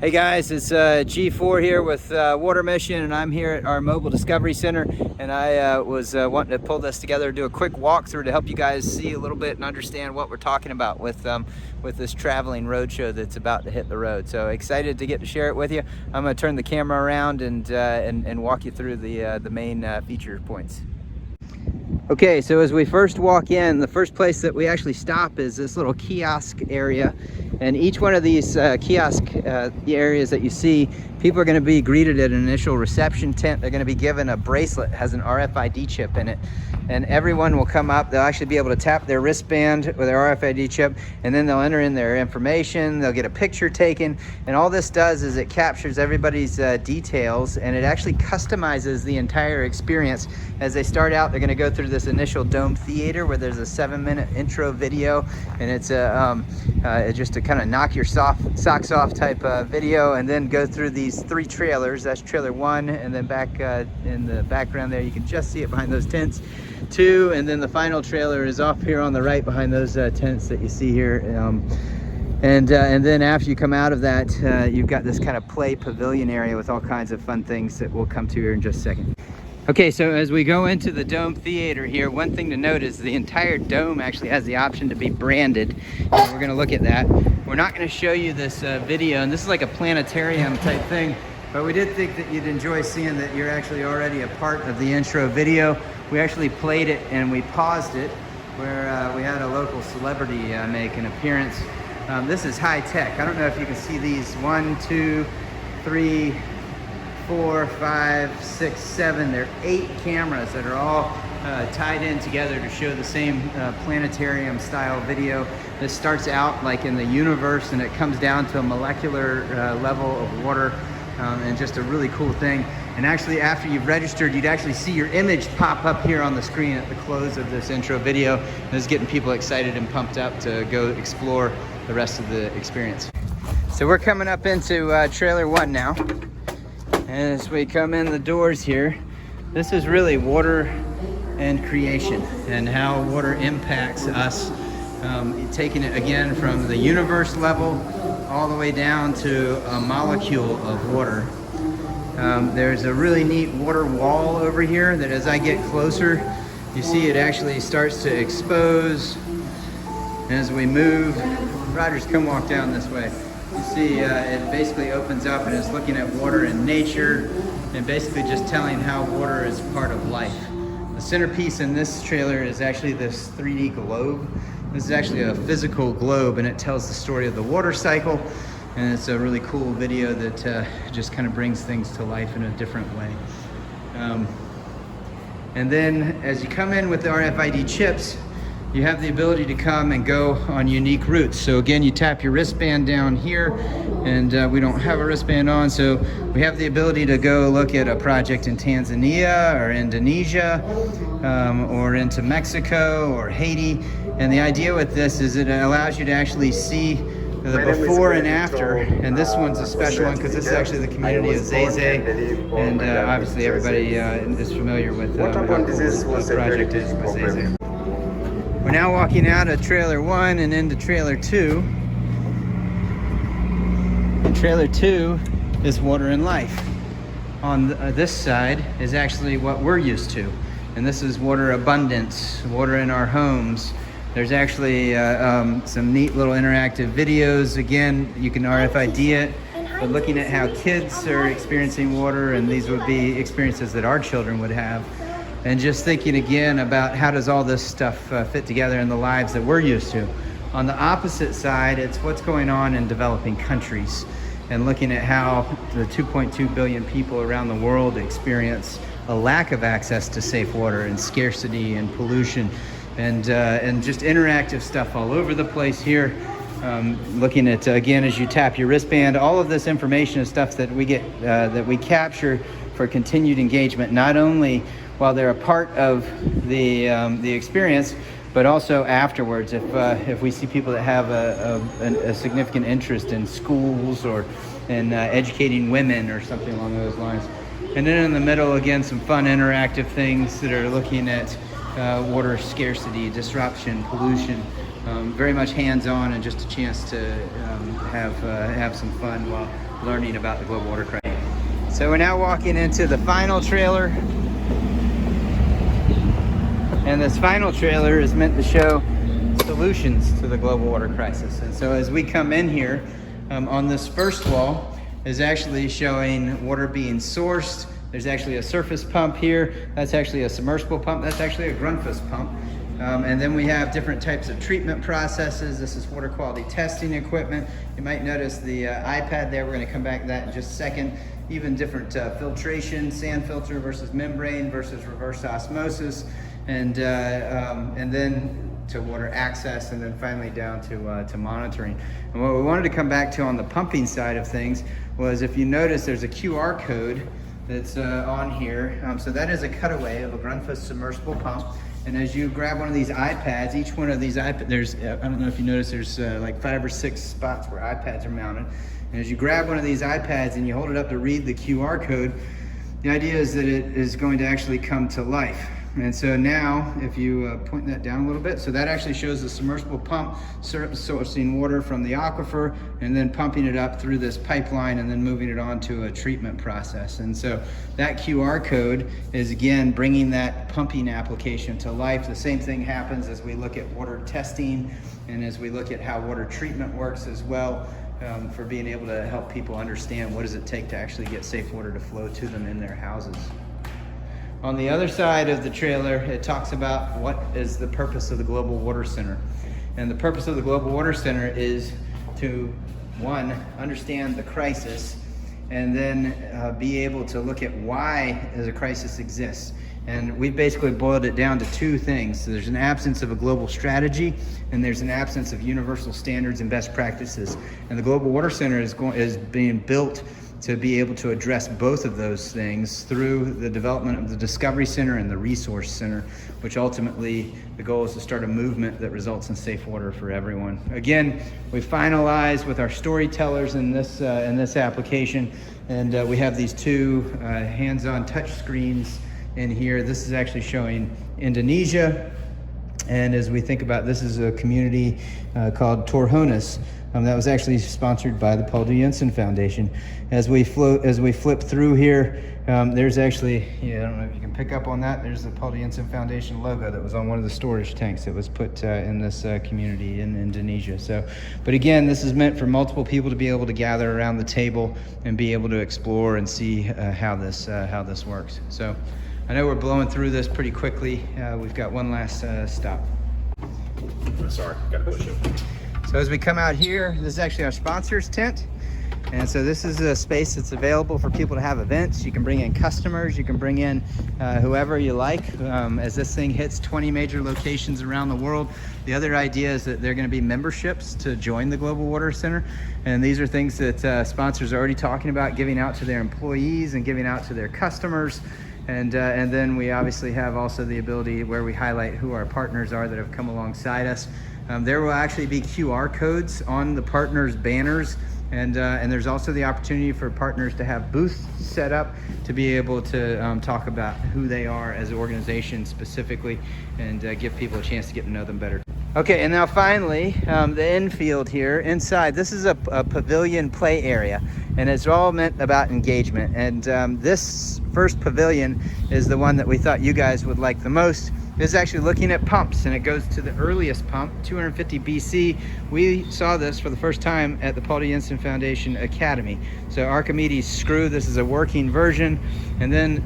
Hey guys, it's G4 here with Water Mission, and I'm here at our Mobile Discovery Center, and I was wanting to pull this together, do a quick walkthrough to help you guys see a little bit and understand what we're talking about with this traveling roadshow that's about to hit the road. So excited to get to share it with you. I'm going to turn the camera around and walk you through the main feature points. Okay, so as we first walk in, the first place that we actually stop is this little kiosk area. And each one of these kiosk areas that you see, people are going to be greeted at an initial reception tent. They're going to be given a bracelet that has an RFID chip in it. And everyone will come up. They'll actually be able to tap their wristband with their RFID chip, and then they'll enter in their information. They'll get a picture taken. And all this does is it captures everybody's details, and it actually customizes the entire experience. As they start out, they're going to go through this initial dome theater where there's a 7-minute intro video, and it's just to kind of knock your socks off type video, and then go through these 3 trailers. That's trailer 1, and then back in the background there, you can just see it behind those tents. 2, and then the final trailer is off here on the right behind those tents that you see here. And then after you come out of that, you've got this kind of play pavilion area with all kinds of fun things that we'll come to here in just a second. Okay, so as we go into the dome theater here, one thing to note is the entire dome actually has the option to be branded, and we're going to look at that. We're not going to show you this video, and this is like a planetarium type thing, but we did think that you'd enjoy seeing that you're actually already a part of the intro video. We actually played it and we paused it where we had a local celebrity make an appearance. This is high tech. I don't know if you can see these 1, 2, 3, 4, 5, 6, 7. There are 8 cameras that are all tied in together to show the same planetarium style video. This starts out like in the universe, and it comes down to a molecular level of water, and just a really cool thing. And actually, after you've registered, you'd actually see your image pop up here on the screen at the close of this intro video. This is getting people excited and pumped up to go explore the rest of the experience. So we're coming up into trailer 1 now. As we come in the doors here, this is really water and creation and how water impacts us. Taking it again from the universe level all the way down to a molecule of water. There's a really neat water wall over here that as I get closer, you see it actually starts to expose. As we move, Rogers, come walk down this way. You see it basically opens up and is looking at water and nature, and basically just telling how water is part of life. The centerpiece in this trailer is actually this 3D globe. This is actually a physical globe, and it tells the story of the water cycle, and it's a really cool video that just kind of brings things to life in a different way. And then as you come in with the RFID chips, you have the ability to come and go on unique routes. So again, you tap your wristband down here, and we don't have a wristband on, so we have the ability to go look at a project in Tanzania or Indonesia, or into Mexico or Haiti. And the idea with this is it allows you to actually see the before and after, and this one's a special one because this is actually the community of Zeze, and obviously everybody is familiar with what the project is with Zeze. We're now walking out of trailer 1 and into trailer 2. And trailer 2 is water and life. On this side is actually what we're used to, and this is water abundance, water in our homes. There's actually some neat little interactive videos. Again, you can RFID it, but looking at how kids are experiencing water, and these would be experiences that our children would have. And just thinking again about how does all this stuff fit together in the lives that we're used to. On the opposite side, it's what's going on in developing countries, and looking at how the 2.2 billion people around the world experience a lack of access to safe water, and scarcity and pollution, and just interactive stuff all over the place here. Looking at, again, as you tap your wristband, all of this information is stuff that we get, that we capture for continued engagement, not only while they're a part of the experience, but also afterwards. If we see people that have a significant interest in schools or in educating women or something along those lines. And then in the middle, again, some fun interactive things that are looking at water scarcity, disruption, pollution, very much hands-on and just a chance to have some fun while learning about the global water crisis. So we're now walking into the final trailer, and this final trailer is meant to show solutions to the global water crisis. And so as we come in here, on this first wall is actually showing water being sourced. There's actually a surface pump here. That's actually a submersible pump. That's actually a Grundfos pump. And then we have different types of treatment processes. This is water quality testing equipment. You might notice the iPad there. We're going to come back to that in just a second. Even different filtration, sand filter versus membrane versus reverse osmosis, and then to water access, and then finally down to monitoring. And what we wanted to come back to on the pumping side of things was, if you notice, there's a QR code that's on here. So that is a cutaway of a Grundfos submersible pump. And as you grab one of these iPads, each one of these iPads, there's, I don't know if you notice, there's like 5 or 6 spots where iPads are mounted. And as you grab one of these iPads and you hold it up to read the QR code, the idea is that it is going to actually come to life. And so now, if you point that down a little bit, so that actually shows the submersible pump sourcing water from the aquifer and then pumping it up through this pipeline and then moving it on to a treatment process. And so that QR code is, again, bringing that pumping application to life. The same thing happens as we look at water testing and as we look at how water treatment works as well, for being able to help people understand what does it take to actually get safe water to flow to them in their houses. On the other side of the trailer, it talks about what is the purpose of the Global Water Center. And the purpose of the Global Water Center is to, one, understand the crisis, and then be able to look at why the crisis exists. And we basically boiled it down to 2 things. So there's an absence of a global strategy, and there's an absence of universal standards and best practices. And the Global Water Center is being built to be able to address both of those things through the development of the Discovery Center and the Resource Center, which ultimately the goal is to start a movement that results in safe water for everyone. Again, we finalized with our storytellers in this application, and we have these 2 hands-on touch screens in here. This is actually showing Indonesia, and as we think about, this is a community called Torhonas. That was actually sponsored by the Paul D. Jensen Foundation. As we flip through here, there's actually, I don't know if you can pick up on that, there's the Paul D. Jensen Foundation logo that was on one of the storage tanks that was put in this community in Indonesia. So, but again, this is meant for multiple people to be able to gather around the table and be able to explore and see how this works. So, I know we're blowing through this pretty quickly. We've got one last stop. Sorry, gotta push it. So as we come out here, this is actually our sponsors tent. And so this is a space that's available for people to have events. You can bring in customers, you can bring in whoever you like. As this thing hits 20 major locations around the world, the other idea is that there are going to be memberships to join the Global Water Center. And these are things that sponsors are already talking about giving out to their employees and giving out to their customers. And then we obviously have also the ability where we highlight who our partners are that have come alongside us. There will actually be QR codes on the partners' banners, and there's also the opportunity for partners to have booths set up to be able to talk about who they are as an organization specifically, and give people a chance to get to know them better. Okay, and now finally, the infield here, inside, this is a pavilion play area, and it's all meant about engagement. And this first pavilion is the one that we thought you guys would like the most. This is actually looking at pumps, and it goes to the earliest pump, 250 BC. We saw this for the first time at the Paul D. Jensen Foundation Academy. So Archimedes screw, this is a working version. And then,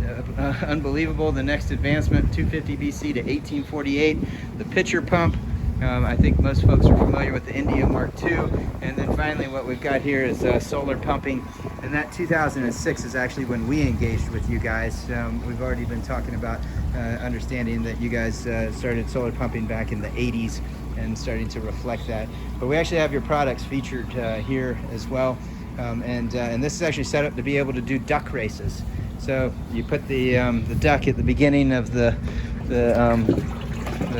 unbelievable, the next advancement, 250 BC to 1848, the pitcher pump. I think most folks are familiar with the India Mark II. And then finally what we've got here is solar pumping. And that 2006 is actually when we engaged with you guys. We've already been talking about understanding that you guys started solar pumping back in the 80s and starting to reflect that. But we actually have your products featured here as well. And this is actually set up to be able to do duck races. So you put the duck at the beginning of the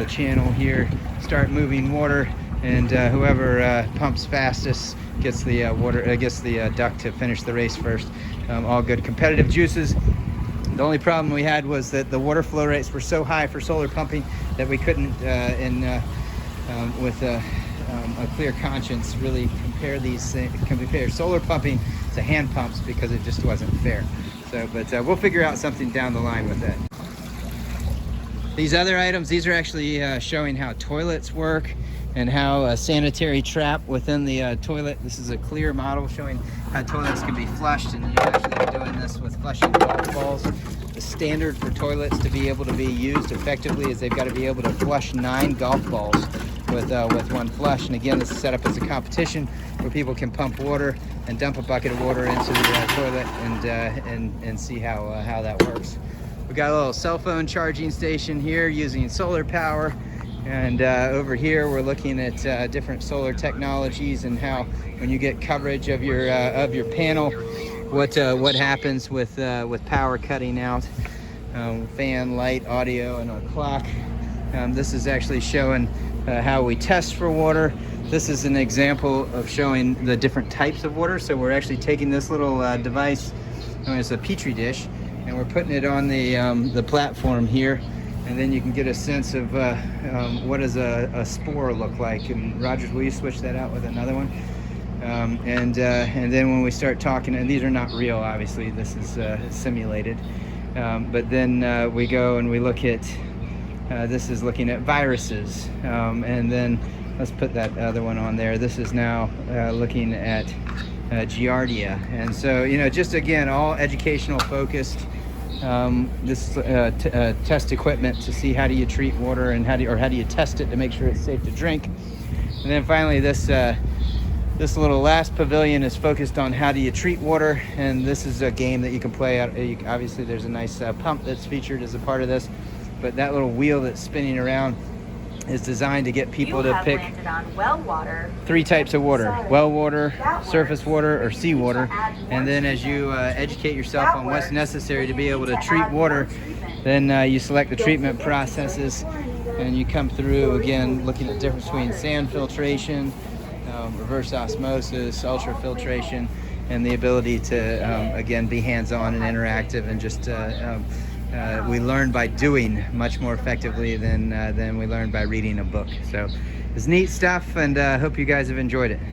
channel here, start moving water, and whoever pumps fastest gets the duck to finish the race first. All good competitive juices. The only problem we had was that the water flow rates were so high for solar pumping that we couldn't with a clear conscience, really compare solar pumping to hand pumps, because it just wasn't fair. So, but we'll figure out something down the line with that. These other items, these are actually showing how toilets work and how a sanitary trap within the toilet. This is a clear model showing how toilets can be flushed, and you actually are doing this with flushing golf balls. The standard for toilets to be able to be used effectively is they've got to be able to flush 9 golf balls with one flush. And again, this is set up as a competition where people can pump water and dump a bucket of water into the toilet and see how that works. We got a little cell phone charging station here using solar power, and over here we're looking at different solar technologies and how, when you get coverage of your panel, what happens with power cutting out. Fan, light, audio, and our clock. This is actually showing how we test for water. This is an example of showing the different types of water. So we're actually taking this little device, known as a petri dish, and we're putting it on the platform here, and then you can get a sense of what does a spore look like. And Rogers, will you switch that out with another one? And then when we start talking, and these are not real, obviously, this is simulated, but then we go and we look at this is looking at viruses, and then let's put that other one on there. This is now looking at Giardia. And so, just again, all educational focused. This test equipment to see how do you treat water, and how do you test it to make sure it's safe to drink. And then finally, this little last pavilion is focused on how do you treat water, and this is a game that you can play out. Obviously, there's a nice pump that's featured as a part of this, but that little wheel that's spinning around is designed to get people to pick well water, 3 types of water: well water, surface water, or seawater. And then as you educate yourself on what's necessary to be able to treat water, then you select the treatment processes, and you come through again looking at the difference between sand filtration, reverse osmosis, ultrafiltration, and the ability to again be hands-on and interactive, and just we learn by doing much more effectively than we learn by reading a book. So it's neat stuff, and hope you guys have enjoyed it.